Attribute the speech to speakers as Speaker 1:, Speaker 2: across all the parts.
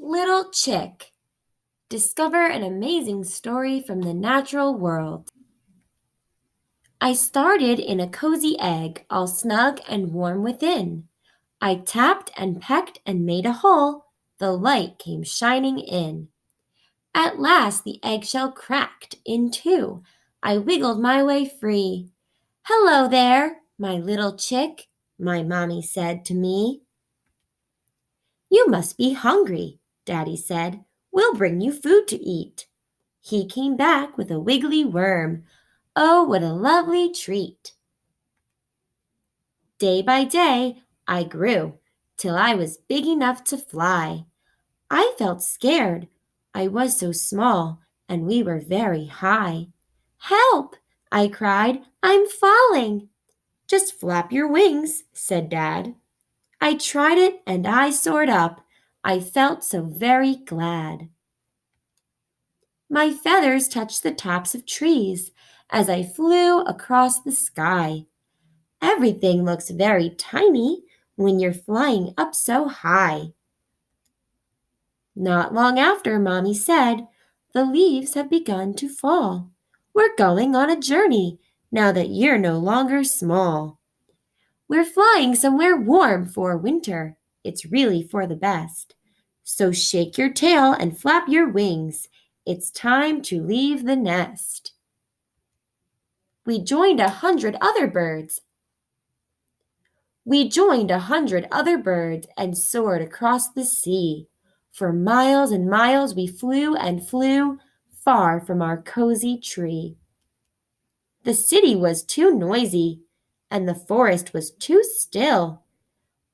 Speaker 1: Little Chick. Discover an amazing story from the natural world. I started in a cozy egg, all snug and warm within. I tapped and pecked and made a hole. The light came shining in. At last the eggshell cracked in two. I wiggled my way free. "Hello there, my little chick," my mommy said to me. "You must be hungry," Daddy said. "We'll bring you food to eat." He came back with a wiggly worm. Oh, what a lovely treat! Day by day, I grew till I was big enough to fly. I felt scared. I was so small, and we were very high. "Help!" I cried. "I'm falling." "Just flap your wings," said Dad. I tried it and I soared up. I felt so very glad. My feathers touched the tops of trees as I flew across the sky. Everything looks very tiny when you're flying up so high. Not long after, Mommy said, "The leaves have begun to fall. We're going on a journey now that you're no longer small. We're flying somewhere warm for winter. It's really for the best. So shake your tail and flap your wings. It's time to leave the nest." We joined 100 other birds. We joined 100 other birds and soared across the sea. For miles and miles we flew and flew, far from our cozy tree. The city was too noisy, and the forest was too still.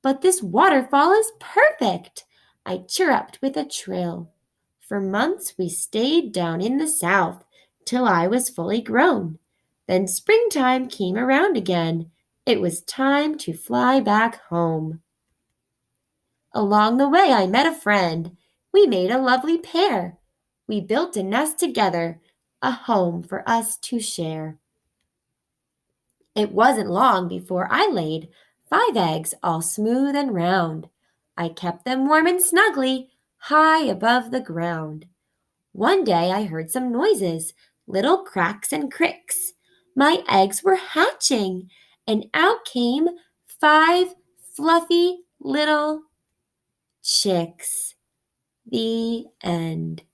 Speaker 1: "But this waterfall is perfect," I chirruped with a trill. For months we stayed down in the south, till I was fully grown. Then springtime came around again. It was time to fly back home. Along the way I met a friend. We made a lovely pair. We built a nest together, a home for us to share. It wasn't long before I laid 5 eggs all smooth and round. I kept them warm and snugly, high above the ground. One day I heard some noises, little cracks and cricks. My eggs were hatching, and out came 5 fluffy little chicks. The end.